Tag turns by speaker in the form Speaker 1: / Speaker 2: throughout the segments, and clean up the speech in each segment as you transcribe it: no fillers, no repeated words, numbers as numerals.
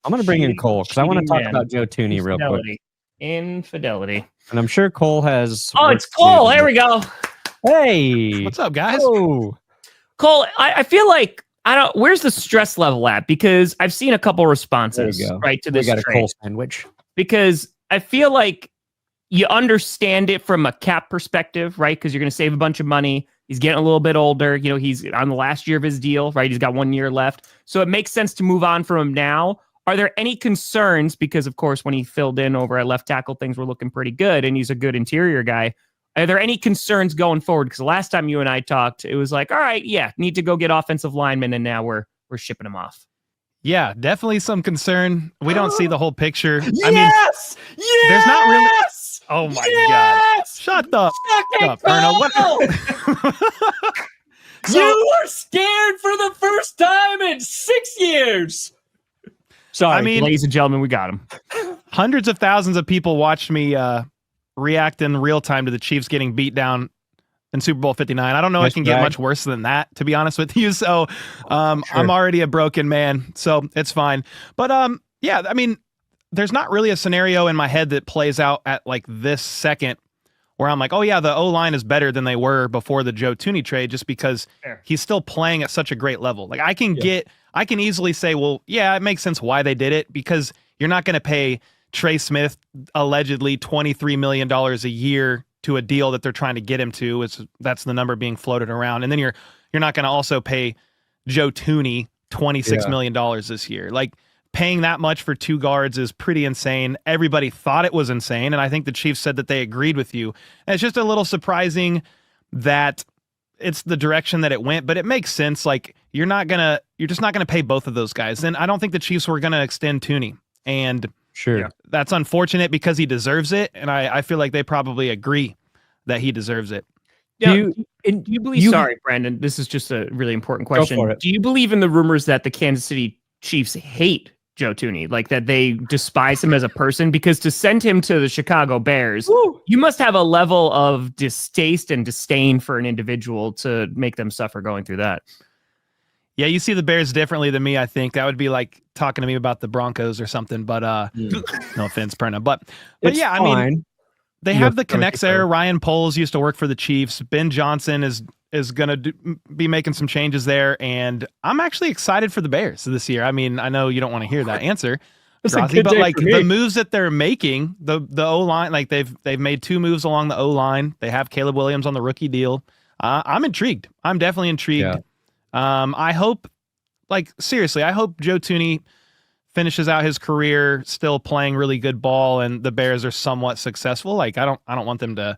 Speaker 1: I'm going to bring in Cole because I want to talk about Joe Thuney real quick.
Speaker 2: Infidelity.
Speaker 1: And I'm sure Cole has...
Speaker 2: Oh, it's Cole. There we go.
Speaker 1: Hey.
Speaker 3: What's up, guys?
Speaker 1: Oh.
Speaker 2: Cole, I feel like, where's the stress level at? Because I've seen a couple responses, right, to this
Speaker 1: trade. We got a Cole sandwich.
Speaker 2: Because I feel like you understand it from a cap perspective, right? Because you're going to save a bunch of money. He's getting a little bit older. You know, he's on the last year of his deal, right? He's got 1 year left. So it makes sense to move on from him now. Are there any concerns? Because, of course, when he filled in over at left tackle, things were looking pretty good, and he's a good interior guy. Are there any concerns going forward? Because the last time you and I talked, it was like, all right, yeah, need to go get offensive linemen, and now we're shipping them off.
Speaker 3: Yeah, definitely some concern. We don't see the whole picture.
Speaker 2: Yes!
Speaker 3: I mean, there's not really... Oh, my God. Shut up, Perna. What?
Speaker 2: You were scared for the first time in 6 years. Sorry,
Speaker 3: I mean,
Speaker 2: ladies and gentlemen, we got him.
Speaker 3: Hundreds of thousands of people watched me react in real time to the Chiefs getting beat down in Super Bowl 59. I don't know it can get much worse than that, to be honest with you. So I'm already a broken man, so it's fine. But yeah, I mean, there's not really a scenario in my head that plays out at like this second where I'm like, oh yeah, the O-line is better than they were before the Joe Thuney trade, just because he's still playing at such a great level. Like I can easily say, well, yeah, it makes sense why they did it, because you're not going to pay Trey Smith allegedly $23 million a year to a deal that they're trying to get him to. That's the number being floated around. And then you're not going to also pay Joe Thuney $26 million this year. Like, paying that much for two guards is pretty insane. Everybody thought it was insane, and I think the Chiefs said that they agreed with you. And it's just a little surprising that it's the direction that it went, but it makes sense. Like, you're just not gonna pay both of those guys. And I don't think the Chiefs were gonna extend Thuney. And that's unfortunate because he deserves it, and I feel like they probably agree that he deserves it.
Speaker 2: Do you believe? Sorry, Brandon. This is just a really important question.
Speaker 1: Go for it.
Speaker 2: Do you believe in the rumors that the Kansas City Chiefs hate Joe Thuney, like that they despise him as a person? Because to send him to the Chicago Bears, you must have a level of distaste and disdain for an individual to make them suffer going through that.
Speaker 3: Yeah, you see the Bears differently than me, I think. That would be like talking to me about the Broncos or something, but no offense, Perna. But yeah, I mean, they have the connects there. Ryan Poles used to work for the Chiefs. Ben Johnson is going to be making some changes there, and I'm actually excited for the Bears this year. I mean, I know you don't want to hear that answer, Grossi, but like the moves that they're making, the O-line, like they've made 2 moves along the O-line. They have Caleb Williams on the rookie deal. I'm intrigued. I'm definitely intrigued.
Speaker 1: Yeah.
Speaker 3: I hope, like, seriously, I hope Joe Thuney finishes out his career still playing really good ball and the Bears are somewhat successful. Like, I don't want them to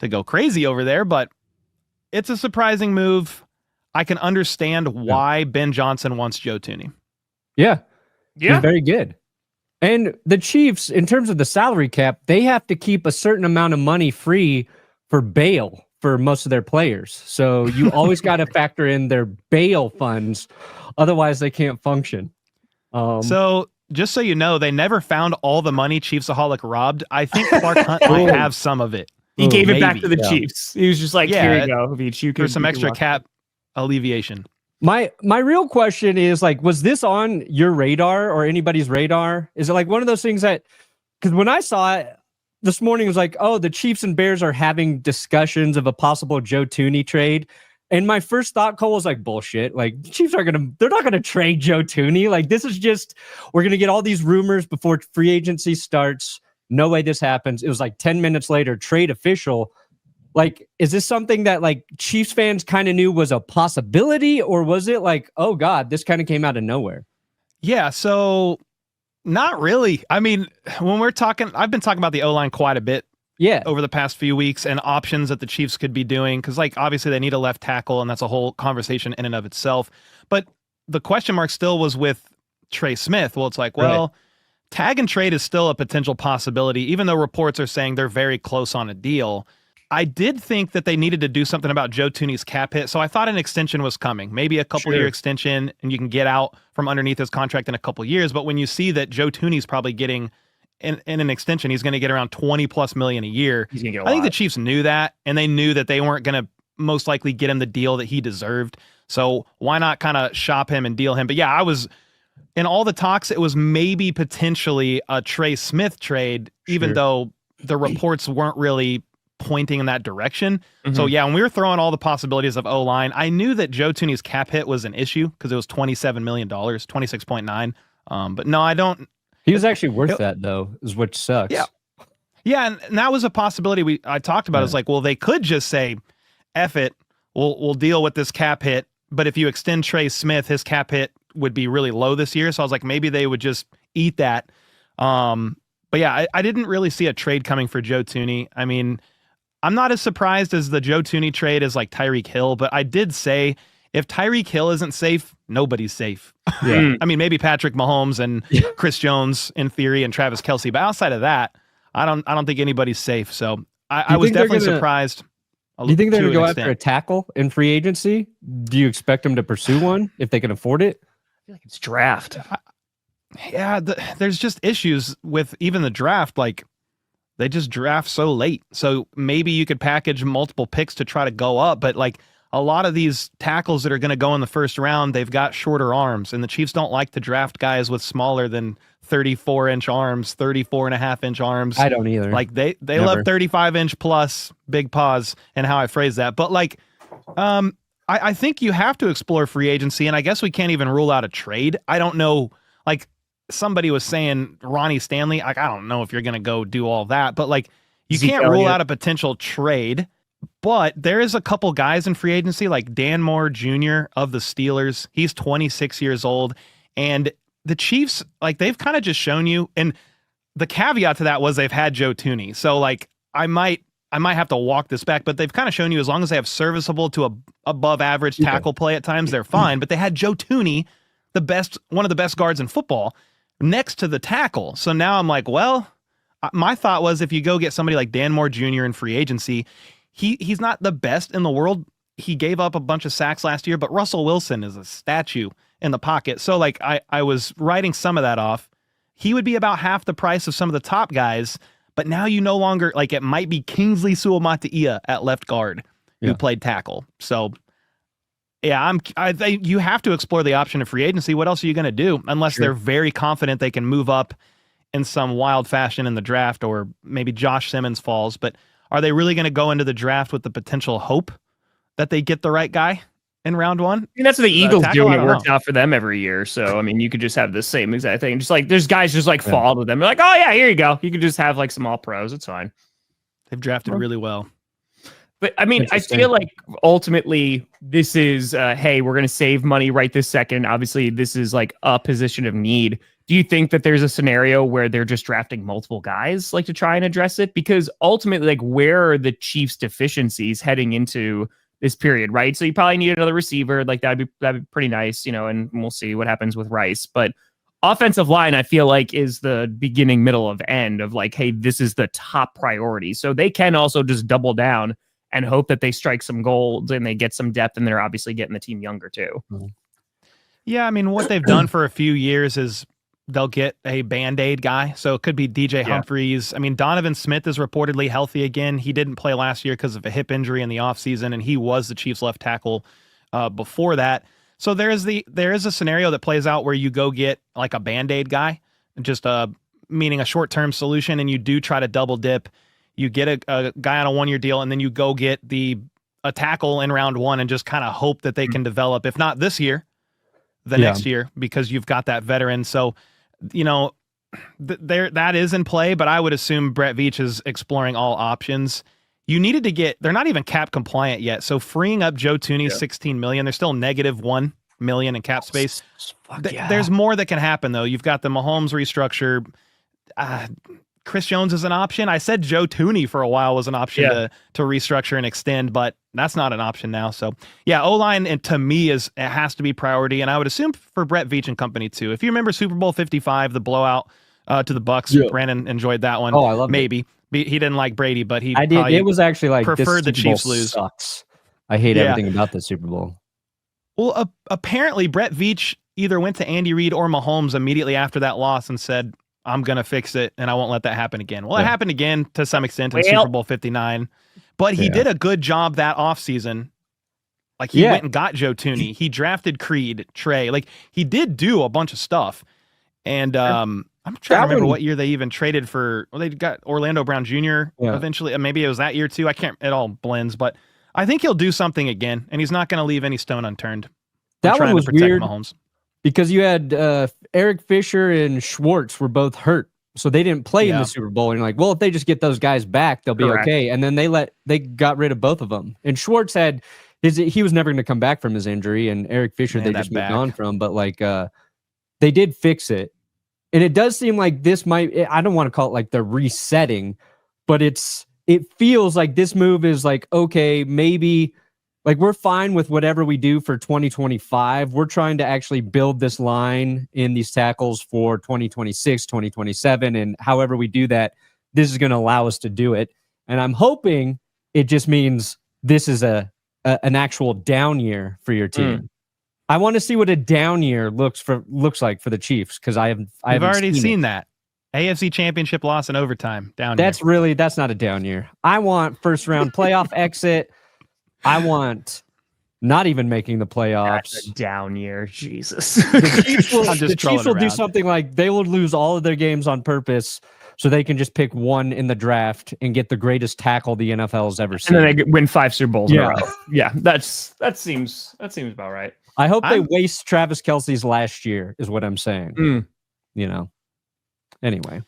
Speaker 3: go crazy over there, but it's a surprising move. I can understand why Ben Johnson wants Joe Thuney.
Speaker 1: Yeah. He's very good. And the Chiefs, in terms of the salary cap, they have to keep a certain amount of money free for bail for most of their players. So you always got to factor in their bail funds. Otherwise, they can't function.
Speaker 3: So just so you know, they never found all the money Chiefsaholic robbed. I think Clark Hunt might have some of it.
Speaker 2: He gave it back to the Chiefs. He was just like, here you go.
Speaker 3: There's some extra cap alleviation.
Speaker 1: My real question is, like, was this on your radar or anybody's radar? Is it like one of those things that, because when I saw it this morning, it was like, oh, the Chiefs and Bears are having discussions of a possible Joe Thuney trade. And my first thought, Cole, was like, bullshit. Like, the Chiefs they're not going to trade Joe Thuney. Like, this is just, we're going to get all these rumors before free agency starts. No way this happens. It was like 10 minutes later, trade official. Like, is this something that like Chiefs fans kind of knew was a possibility, or was it like, oh God, this kind of came out of nowhere?
Speaker 3: Yeah. So not really. I mean, when we're talking, I've been talking about the O-line quite a bit.
Speaker 1: Yeah.
Speaker 3: Over the past few weeks and options that the Chiefs could be doing. Cause like, obviously they need a left tackle and that's a whole conversation in and of itself. But the question mark still was with Trey Smith. Well, it's like, well, tag and trade is still a potential possibility, even though reports are saying they're very close on a deal. I did think that they needed to do something about Joe Thuney's cap hit. So I thought an extension was coming, maybe a couple year extension, and you can get out from underneath his contract in a couple years. But when you see that Joe Thuney's probably getting in an extension, he's going to get around $20+ million a year.
Speaker 2: He's gonna get
Speaker 3: I think the Chiefs knew that, and they knew that they weren't going to most likely get him the deal that he deserved. So why not kind of shop him and deal him? But yeah, in all the talks, it was maybe potentially a Trey Smith trade, even though the reports weren't really pointing in that direction. So yeah, when we were throwing all the possibilities of O-line, I knew that Joe Thuney's cap hit was an issue because it was $27 million, 26.9. But no, I don't.
Speaker 1: He was actually worth that though, is what sucks.
Speaker 3: Yeah. Yeah, and that was a possibility I talked about. It's like, well, they could just say, F it, we'll deal with this cap hit. But if you extend Trey Smith, his cap hit would be really low this year. So I was like, maybe they would just eat that. But yeah, I didn't really see a trade coming for Joe Thuney. I mean, I'm not as surprised as the Joe Thuney trade as like Tyreek Hill, but I did say if Tyreek Hill isn't safe, nobody's safe.
Speaker 1: Yeah.
Speaker 3: I mean, maybe Patrick Mahomes and Chris Jones in theory and Travis Kelce, but outside of that, I don't think anybody's safe. So I was definitely surprised.
Speaker 1: Do you think they're going to go after a tackle in free agency? Do you expect them to pursue one if they can afford it?
Speaker 2: I feel like it's draft.
Speaker 3: Yeah, there's just issues with even the draft. Like, they just draft so late. So maybe you could package multiple picks to try to go up. But like a lot of these tackles that are going to go in the first round, they've got shorter arms. And the Chiefs don't like to draft guys with smaller than 34-inch arms, 34.5-inch arms.
Speaker 1: I don't either.
Speaker 3: Like they love 35-inch plus, big pause, and how I phrase that. But like, I think you have to explore free agency. And I guess we can't even rule out a trade. I don't know. Like, somebody was saying Ronnie Stanley. Like, I don't know if you're going to go do all that, but like, you can't rule out a potential trade. But there is a couple guys in free agency, like Dan Moore Jr. of the Steelers. He's 26 years old, and the Chiefs, like, they've kind of just shown you. And the caveat to that was they've had Joe Thuney. So like, I might have to walk this back, but they've kind of shown you as long as they have serviceable to above average tackle play at times, they're fine. But they had Joe Thuney, one of the best guards in football, next to the tackle. So now I'm like, well, my thought was if you go get somebody like Dan Moore Jr. in free agency, he's not the best in the world. He gave up a bunch of sacks last year, but Russell Wilson is a statue in the pocket. So like I was writing some of that off. He would be about half the price of some of the top guys, but now you no longer, like, it might be Kingsley Suamataia at left guard who played tackle. So yeah, I think you have to explore the option of free agency. What else are you going to do? Unless they're very confident they can move up in some wild fashion in the draft, or maybe Josh Simmons falls. But are they really going to go into the draft with the potential hope that they get the right guy in round one?
Speaker 2: I mean, that's what the Eagles do. It works out for them every year. So, I mean, you could just have the same exact thing. Just like, there's guys just like fall to them. They're like, oh yeah, here you go. You could just have like some all pros. It's fine.
Speaker 3: They've drafted really well.
Speaker 2: But I mean, I feel like ultimately this is, hey, we're going to save money right this second. Obviously, this is like a position of need. Do you think that there's a scenario where they're just drafting multiple guys like to try and address it? Because ultimately, like, where are the Chiefs' deficiencies heading into this period, right? So you probably need another receiver. Like that'd be pretty nice, you know, and we'll see what happens with Rice. But offensive line, I feel like, is the beginning, middle of end of like, hey, this is the top priority. So they can also just double down and hope that they strike some gold and they get some depth, and they're obviously getting the team younger too.
Speaker 3: Yeah, I mean, what they've done for a few years is they'll get a Band-Aid guy. So it could be DJ Humphries. I mean, Donovan Smith is reportedly healthy again. He didn't play last year because of a hip injury in the offseason, and he was the Chiefs left tackle before that. So there is a scenario that plays out where you go get like a Band-Aid guy, just meaning a short-term solution, and you do try to double dip. You get a guy on a one-year deal, and then you go get a tackle in round one and just kind of hope that they can develop, if not this year, the next year, because you've got that veteran. So, you know, that is in play, but I would assume Brett Veach is exploring all options. You needed to they're not even cap compliant yet. So freeing up Joe Thuney, $16 million, they're still negative $1 million in cap space. There's more that can happen though. You've got the Mahomes restructure. Chris Jones is an option. I said Joe Thuney for a while was an option to restructure and extend, but that's not an option now. So yeah, O-line, and to me, it has to be priority. And I would assume for Brett Veach and company too. If you remember Super Bowl 55, the blowout to the Bucks, Brandon enjoyed that one.
Speaker 1: Oh, I love it.
Speaker 3: He didn't like Brady, but
Speaker 1: I did. It was actually like,
Speaker 3: preferred the Chiefs lose.
Speaker 1: Sucks. I hate everything about the Super Bowl.
Speaker 3: Well, apparently Brett Veach either went to Andy Reid or Mahomes immediately after that loss and said, I'm going to fix it, and I won't let that happen again. Well, it happened again to some extent in Super Bowl 59, but he did a good job that offseason Like he went and got Joe Thuney. He drafted Creed, Trey. Like he did do a bunch of stuff. And I'm trying to remember what year they even traded for. Well, they got Orlando Brown Jr. Eventually. Maybe it was that year too. I can't. It all blends, but I think he'll do something again, and he's not going to leave any stone unturned.
Speaker 1: That one was weird
Speaker 3: Mahomes.
Speaker 1: Because you had Eric Fisher and Schwartz were both hurt, so they didn't play in the Super Bowl. And you're like, well, if they just get those guys back, they'll be okay. And then they got rid of both of them. And Schwartz he was never going to come back from his injury, and Eric Fisher they just moved on from. But like they did fix it, and it does seem like this might. I don't want to call it like the resetting, but it feels like this move is like, okay, maybe. Like we're fine with whatever we do for 2025. We're trying to actually build this line in these tackles for 2026, 2027. And however we do that, this is going to allow us to do it. And I'm hoping it just means this is an actual down year for your team. I want to see what a down year looks like for the Chiefs, because I've
Speaker 3: already seen that. AFC Championship loss in overtime. Down
Speaker 1: year. That's not a down year. I want first round playoff exit. I want not even making the playoffs.
Speaker 2: That's a down year. Jesus.
Speaker 1: The Chiefs will do something like they will lose all of their games on purpose so they can just pick one in the draft and get the greatest tackle the NFL has ever seen.
Speaker 2: And then they win 5 Super Bowls in a row. Yeah, that seems about right.
Speaker 1: I hope they waste Travis Kelce's last year is what I'm saying. Anyway.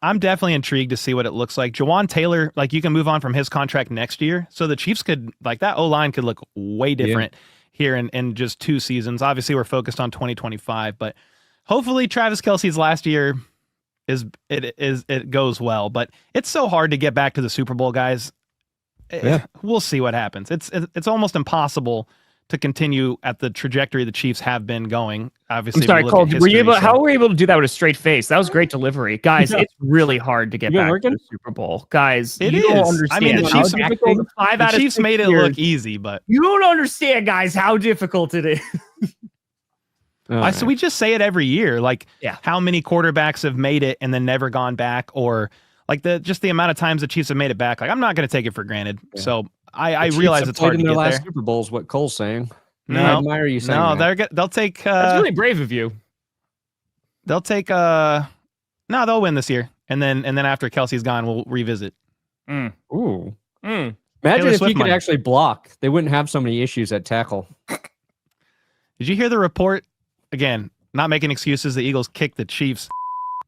Speaker 3: I'm definitely intrigued to see what it looks like. Jawan Taylor, like you can move on from his contract next year. So the Chiefs could, like that O-line could look way different here in just 2 seasons. Obviously, we're focused on 2025, but hopefully Travis Kelce's last year it goes well. But it's so hard to get back to the Super Bowl, guys. We'll see what happens. It's almost impossible to continue at the trajectory the Chiefs have been going. Obviously,
Speaker 2: I'm sorry, Cole. How were you able to do that with a straight face? That was great delivery, guys. It's really hard to get back to the Super Bowl, guys.
Speaker 3: Don't understand. I mean, the Chiefs made it look easy, but
Speaker 2: you don't understand, guys, how difficult it is.
Speaker 3: So we just say it every year, like how many quarterbacks have made it and then never gone back, or like the amount of times the Chiefs have made it back. Like I'm not going to take it for granted. So I realize it's hard to get there. Last
Speaker 1: Super Bowl is what Cole's saying.
Speaker 3: No,
Speaker 1: I admire you saying that.
Speaker 3: They'll take.
Speaker 2: That's really brave of you.
Speaker 3: They'll take. No, they'll win this year, and then after Kelsey's gone, we'll revisit.
Speaker 1: Ooh. Imagine if he could actually block. They wouldn't have so many issues at tackle.
Speaker 3: Did you hear the report? Again, not making excuses. The Eagles kicked the Chiefs.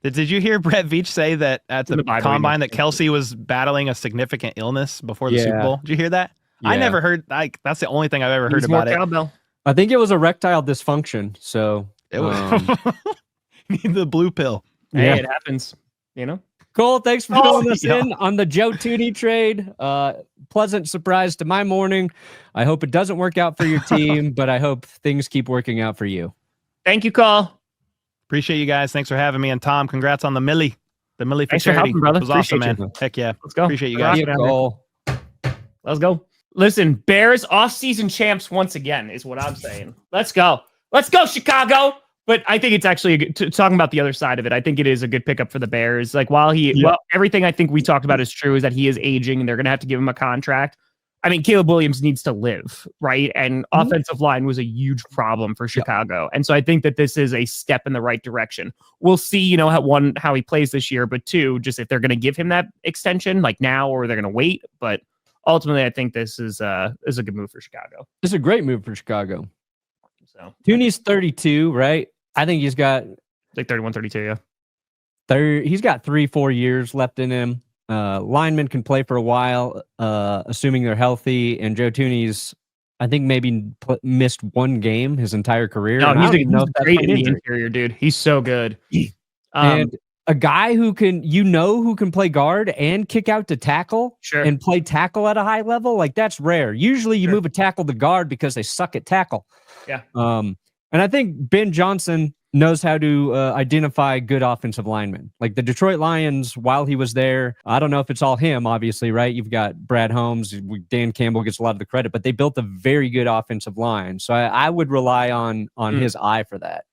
Speaker 3: Did you hear Brett Veach say that at the combine that Kelsey was battling a significant illness before the Super Bowl? Did you hear that? Yeah. I never heard. That's the only thing I've ever heard about it.
Speaker 2: Cowbell.
Speaker 1: I think it was erectile dysfunction. So
Speaker 3: it was need the blue pill.
Speaker 2: Hey, it happens. You know.
Speaker 1: Cole, thanks for filling us in on the Joe Thuney trade. Pleasant surprise to my morning. I hope it doesn't work out for your team, but I hope things keep working out for you.
Speaker 2: Thank you, Cole.
Speaker 3: Appreciate you guys. Thanks for having me. And Tom, congrats on the Millie. The Millie for charity.
Speaker 2: Helping, brother.
Speaker 3: It was awesome, man. Heck yeah.
Speaker 2: Let's go.
Speaker 3: Appreciate you guys.
Speaker 2: Let's go. Listen, Bears off-season champs once again is what I'm saying. Let's go. Let's go, Chicago. But I think it's actually talking about the other side of it. I think it is a good pickup for the Bears. Like while everything I think we talked about is true, is that he is aging and they're going to have to give him a contract. I mean, Caleb Williams needs to live, right? And offensive line was a huge problem for Chicago. And so I think that this is a step in the right direction. We'll see, how he plays this year, but 2, just if they're going to give him that extension like now, or they're going to wait. But ultimately, I think this is a good move for Chicago.
Speaker 1: It's a great move for Chicago. So Thuney's 32, right? I think he's got
Speaker 2: like 31, 32, yeah.
Speaker 1: He's got 3-4 years left in him. Linemen can play for a while, assuming they're healthy. And Joe Thuney's, I think, maybe missed 1 game his entire career.
Speaker 2: No, he's great in the interior, dude. He's so good.
Speaker 1: And a guy who can play guard and kick out to tackle and play tackle at a high level, like that's rare. Usually you move a tackle to guard because they suck at tackle.
Speaker 2: Yeah.
Speaker 1: And I think Ben Johnson knows how to identify good offensive linemen. Like the Detroit Lions, while he was there, I don't know if it's all him, obviously, right? You've got Brad Holmes, Dan Campbell gets a lot of the credit, but they built a very good offensive line. So I would rely on his eye for that.